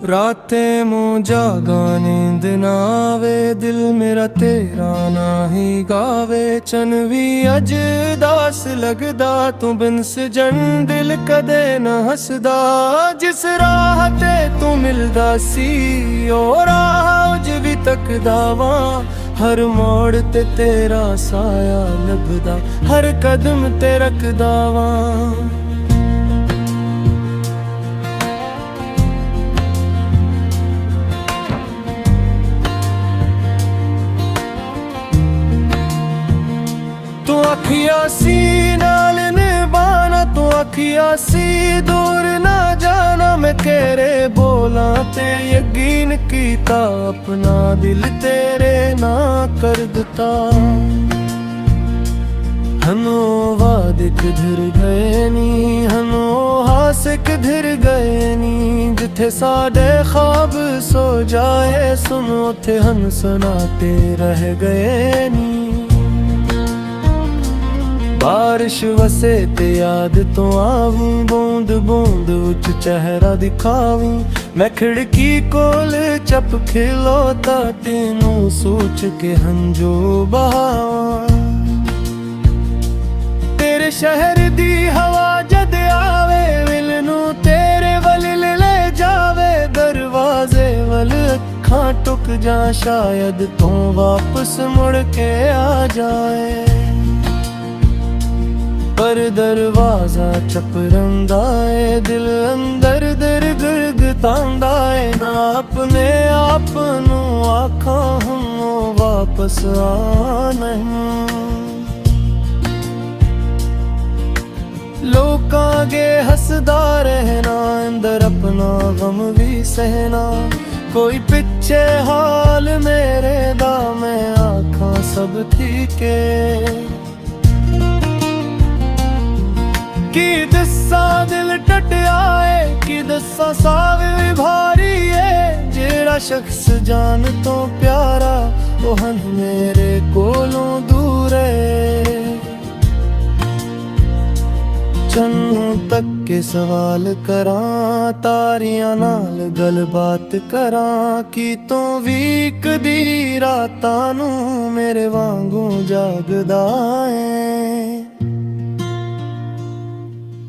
रातें मुँह जागा नींद ना आवे, दिल मेरा तेरा ना ही गावे। चन भी अज दास लगदा, तू बिन सजन दिल कदे न हसदा। जिस राह ते तू मिलदा सी ओ राह अज भी तकदा वां। हर मोड़ ते तेरा साया लभदा, हर कदम ते रखदा वां। तू अखिया सी नाल निभाना, तू अखिया सी दूर ना जाना। मैं तेरे बोला ते यकीन कीता, अपना दिल तेरे ना कर दिता। हनो वादे किधर गए नी, हनो हासे किधर गए नी। जिथे साडे ख्वाब सो जाए सुन, उथे हन सुनाते रह गए नी। बारिश वसे ते याद तो आवी, बूंद बूंद उच चेहरा दिखावी। मैं खिड़की कोल चप खिलोता, तेनू सोच के हंजू बहावा। तेरे शहर दी हवा जद आवे, विल नू तेरे वल ले जावे। दरवाजे वल अखां टुक जा, शायद तू वापस मुड़ के आ जाए। पर दरवाजा चपरंदा है, दिल अंदर दर गिरगतांदा है। ना अपने आप नू आखा हम वापस आना। लोकां अगे हसदा रहना, अंदर अपना गम भी सहना। कोई पिछे हाल मेरे दा, मैं आखा सब ठीक है। की दस्सा दिल टटिया है, की दस्सा साव भी भारी है। जेड़ा शख्स जान तो प्यारा, वो हन मेरे कोलों दूर है। चन्नू तक के सवाल करा, तारियां नाल गल बात करा। की तू भी कदी रातां नू मेरे वांगू जागदा है।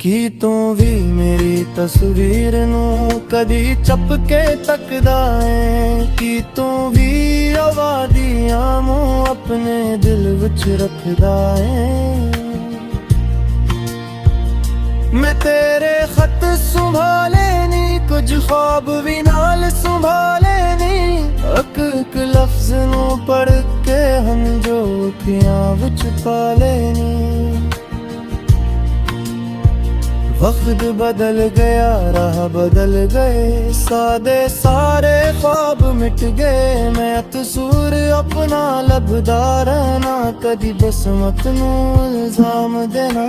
की तू भी मेरी तस्वीर नू कदी चपके तकदा है। की तू भी आवादियां मुँह अपने दिल विच रखदा है। मैं तेरे खत संभाले नी, कुछ ख्वाब भी नाल संभाले नी। एक लफ्ज नू पढ़ के हम जो अखियां विच पाले नी। वक्त बदल गया, राह बदल गए, सादे सारे ख्वाब मिट गए। मैं कसूर अपना लभदा रहना, कदी बसमत नू इल्जाम देना।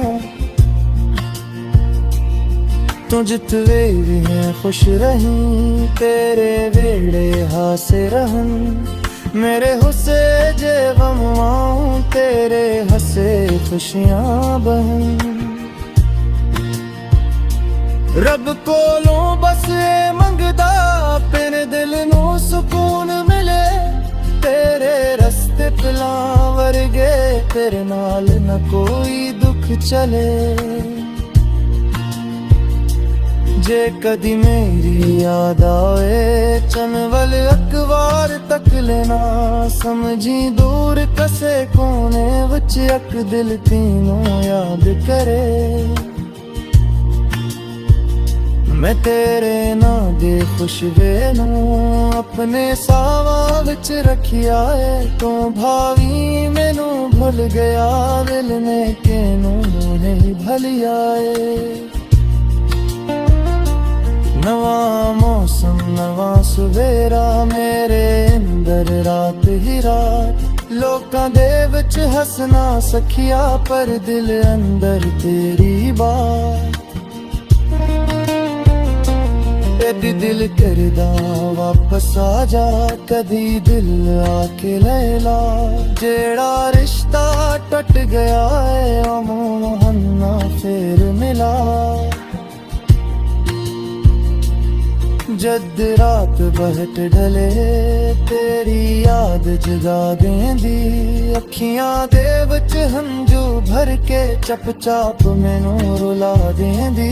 तू जितवे भी है खुश रही, तेरे वेड़े हासे रहन। मेरे हुसे जे गम आऊं, तेरे हसे खुशियां बहन। रब कोलों बस मंगदा, अपने दिल नू सुकून मिले। तेरे रस्ते पिलां वर्गे, तेरे नाल न कोई दुख चले। जे कदी मेरी याद आए, चनवल अखबार तक लेना। समझी दूर कसे कोने विच अक दिल तीनों याद करे। मैं तेरे नां दे खुशबे नू अपने सावा विच रखिया है। तू भावी मैनू भुल गया, दिल ने केनू नहीं भलिया है। नवा मौसम नवा सवेरा, मेरे अंदर रात ही रात। लोकां दे विच हसना सखिया, पर दिल अंदर तेरी बात। कदी दिल करदा वापस आ जा, कदी दिल आके लैला। जेड़ा रिश्ता टट गया है, ओ ना फिर मिला। जद रात बहट ढले तेरी याद जगा देंदी अखियां दे विच हंजू भर के चप चाप मैनू रुला देंदी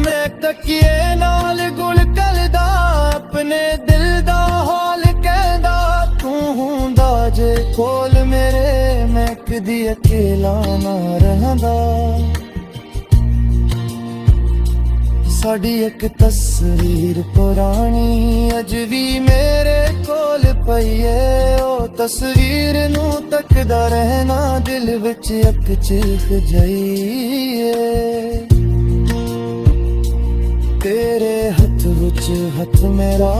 मैं तकिए नाल गुल कलदा अपने दिल दा हाल कहदा तू हुंदा जे कोल मेरे मैं कदी अकेला ना रहंदा साड़ी एक तस्वीर पुरानी अज भी मेरे कोल पई है ओ तस्वीर नू तकदा रहना दिल विच एक चीख जाई तेरे हथ विच हथ मेरा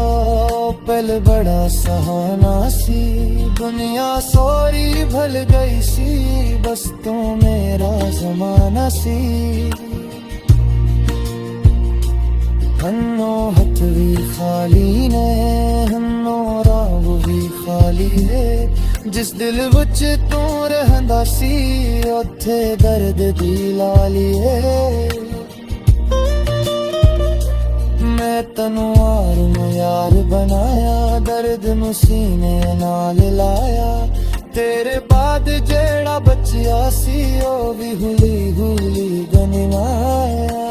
पल बड़ा सहाना सी दुनिया सोरी भल गई सी बस तू मेरा जमाना सी हन्नो हथ भी खाली ने हन्नो राह भी खाली है जिस दिल विच तू रहंदा सी उत्थे दर्द दी लाली है मैं तनु यार बनाया दर्द नू सीने नाल लाया तेरे बाद जेड़ा बचिया सी ओ भी हुली हुली गनवाया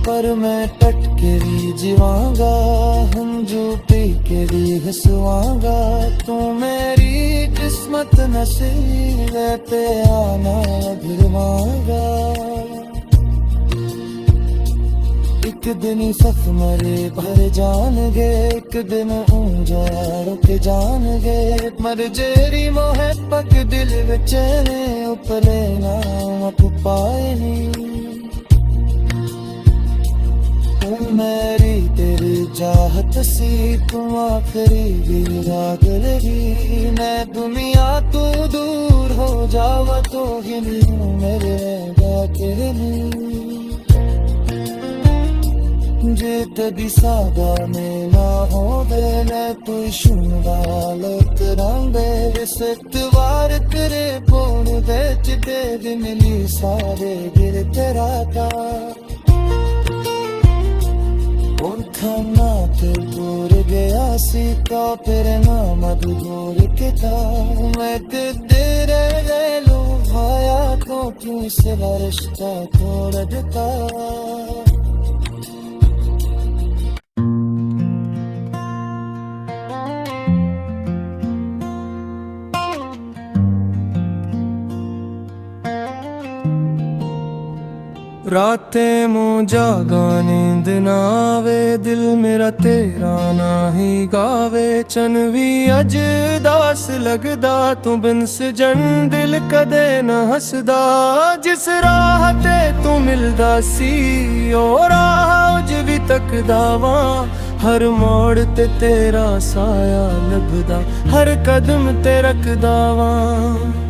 पर मैं टट के भी जीवांगा हंजू पी के भी हंसवांगा तू मेरी किस्मत नसीब पे आना गिरवांगा एक दिन सफ मरे भर जानगे एक दिन ऊंजा रुक जानगे मर जेरी मोहब्बत दिल विच ने उपले नाम पाए नी मेरी तेरी चाहत सी तू आखिरी भी रात लगी मैं दुनिया तू दूर हो जावा तो गिनी मेरे बातें जे तदी सादा में ना हो देने तू शुंगा लत रंगे सतवार तेरे बोल दे चिते दिन ली सारे गिर तेरा का खाना ते दूर गया सीता फिर नाम दूर के था मैं तेरे गलू भाया तो तू से रिश्ता तोड़ देता रातें मुँह जागा नींद ना आवे दिल मेरा तेरा ना ही गावे चन भी अज दास लगदा तू बिन सजन दिल कदे न हसदा जिस राह ते तू मिलदा सी ओ राह उज भी तकदा वां हर मोड़ ते तेरा साया लभदा हर कदम ते रखदा वां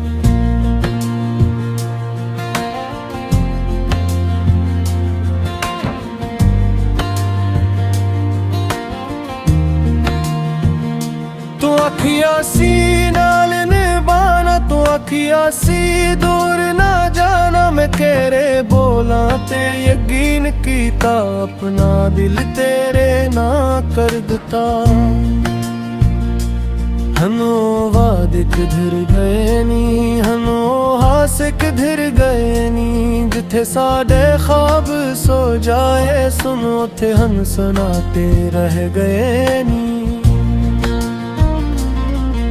तू अखिया सी नाल निभाना तू अखिया सी दूर ना जाना मैं तेरे बोला ते यकीन कीता अपना दिल तेरे ना कर दिता हनो वादे किधर गए नी हनो हासे किधर गए नी जिथे साडे ख्वाब सो जाए सुनो थे हन सुनाते रह गए नी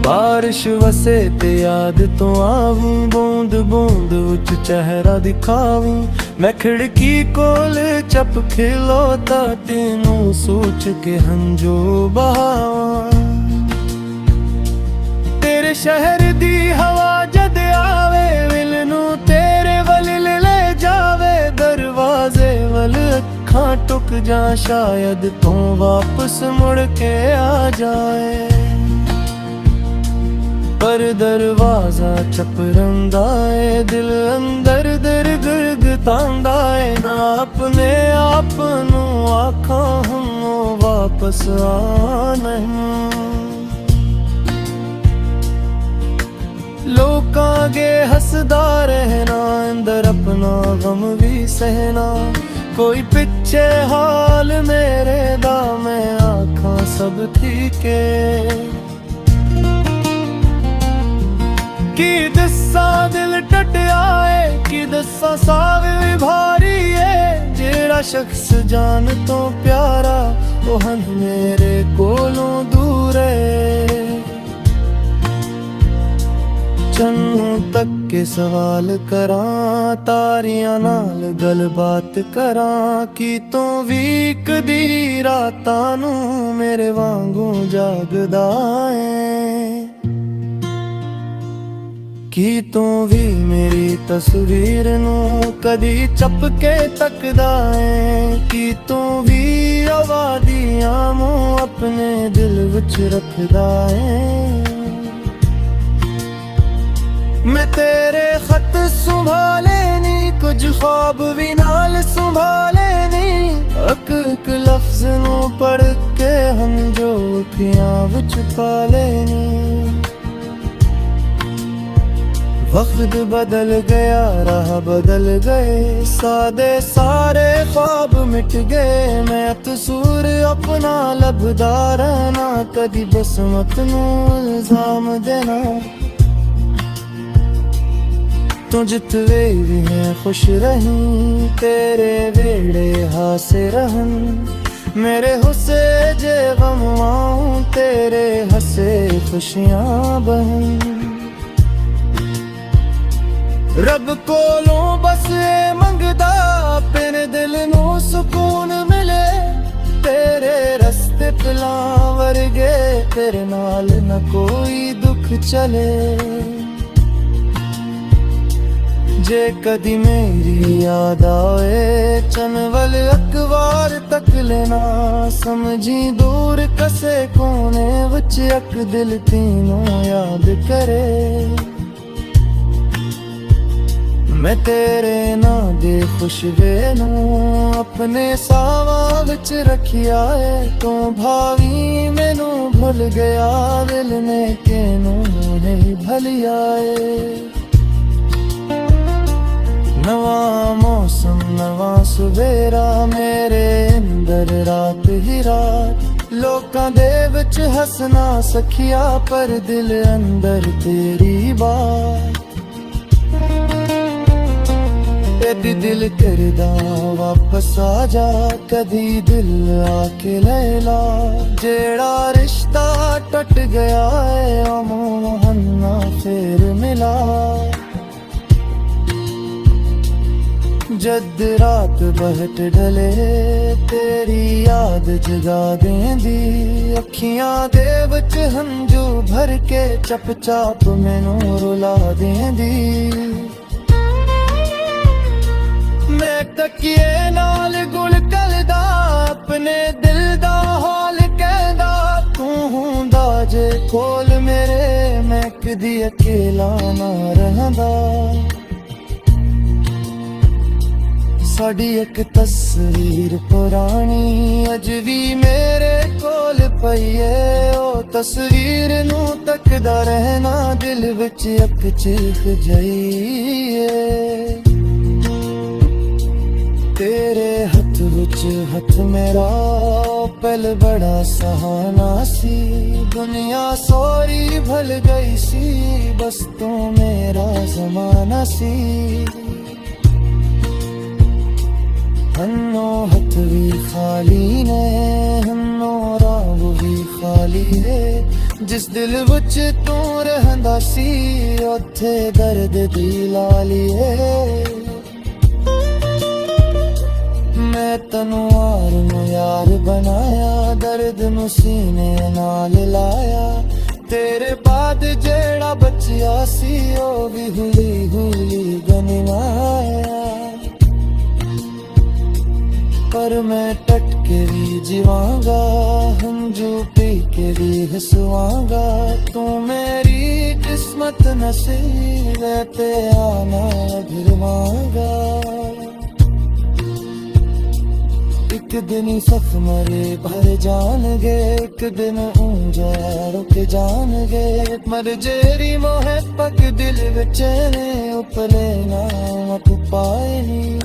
बारिश वसे ते याद तो आवी बूंद बूंद उच चेहरा दिखावी मैं खिड़की कोल चप खिलोता तेनू सोच के हंजो बहावा तेरे शहर दी हवा जद आवे विल नू तेरे वल ले जावे दरवाजे वल अखां टुक जा शायद तू वापस मुड़ के आ जाए पर दरवाजा चपरंदा है दिल अंदर दर गिरगतांदा है ना अपने आप नू आखा हम वापस आना लोकां अगे हसदा रहना, अंदर अपना गम भी सहना। कोई पिछे हाल मेरे दा, मैं आखां सब ठीक है। की दस्सा दिल टटिया है, की दस्सा साव भी भारी है। जेड़ा शख्स जान तो प्यारा, वो हन मेरे कोलों दूर है। चन्नू तक के सवाल करां, तारियां नाल गलबात करां। की तू भी कदी रातां नू मेरे वांगू जागदा है। की तू भी मेरी तस्वीर नू कदी चपके तकदा है। की तू भी आवादियां नू अपने दिल विच रखदा है। मैं तेरे खत संभाले नी, कुछ ख्वाब भी नाल संभाले नी। एक लफ्ज नू पढ़ के हम जो अखियां विच पाले नी। वक्त बदल गया, राह बदल गए, सादे सारे ख्वाब मिट गए। मैं तसूर अपना लभदा रहना, कदी बसमत नू इल्जाम देना। तू जितवे भी है खुश रही, तेरे वेड़े हासे रहन। मेरे हुसे जे गम आऊं, तेरे हसे खुशियां बहन। रब कोलों बस ये मंगदा, अपने दिल नू सुकून मिले। तेरे रस्ते पलां वर्गे, तेरे नाल न कोई दुख चले। जे कदी मेरी याद आए, चनवल अखबार तक लेना। समझी दूर कसे कोने विच अक दिल तीनों याद करे। मैं तेरे नां दे खुशबे नू अपने सावां विच रखिया है। तू भावी मैनू भुल गया, दिल ने केनू नहीं भलिया है। नवा मौसम नवा सवेरा, मेरे अंदर रात ही रात। लोकां दे विच हसना सखिया, पर दिल अंदर तेरी बात। तेरी दिल करदा वापस आ जा, कदी दिल आके लैला। जेड़ा रिश्ता टट गया है, ओ मोहन्ना फिर मिला। जद रात बहट ढले, तेरी याद जगा देंदी। अखियां दे विच हंजू भर के, चप चाप मैनू रुला देंदी। मैं तकिए नाल गुल कलदा, अपने दिल दा हाल कहदा। तू हुंदा जे कोल मेरे, मैं कदी अकेला ना रहंदा। साडी एक तस्वीर पुरानी, अज भी मेरे कोल पई है। ओ तस्वीर नू तकदा रहना, दिल विच अक चीख जाइए। तेरे हथ विच हथ मेरा, पल बड़ा सहाना सी। दुनिया सारी भल गई सी, बस तू मेरा जमाना सी। हन्नो हथ भी खाली ने, हन्नो राह भी खाली है। जिस दिल विच तू रहंदा सी, उत्थे दर्द दी लाली है। मैं तनवार नू यार बनाया, दर्द नू सीने नाल लाया। तेरे बाद जेड़ा बचिया सी, ओ भी हुली हुली गनवाया। पर मैं टट के भी जीवांगा, हंजू पी के भी हंसवांगा। तू मेरी किस्मत नसीब है, ते आना गिरवांगा। एक एक दिन सपने भर जाणगे, एक दिन ऊंझे रुक जाणगे। मर जेरी मोहब्बत दिल विच ने उपले ना पाए नी।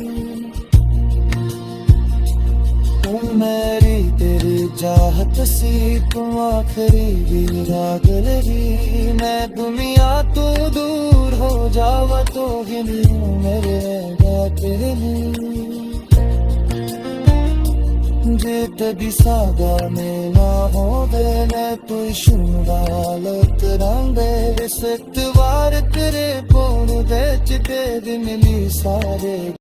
तू मेरी तेरी चाहत सी, तू आखिरी भी राग लगी। मैं दुनिया तू दूर हो जावा तो गिनी मेरे तेरे लिए। जे तदी सादा में ना हो देने तू शुंगालत रंगे। इस इतवार तेरे पोण दे च दे दिन ली सारे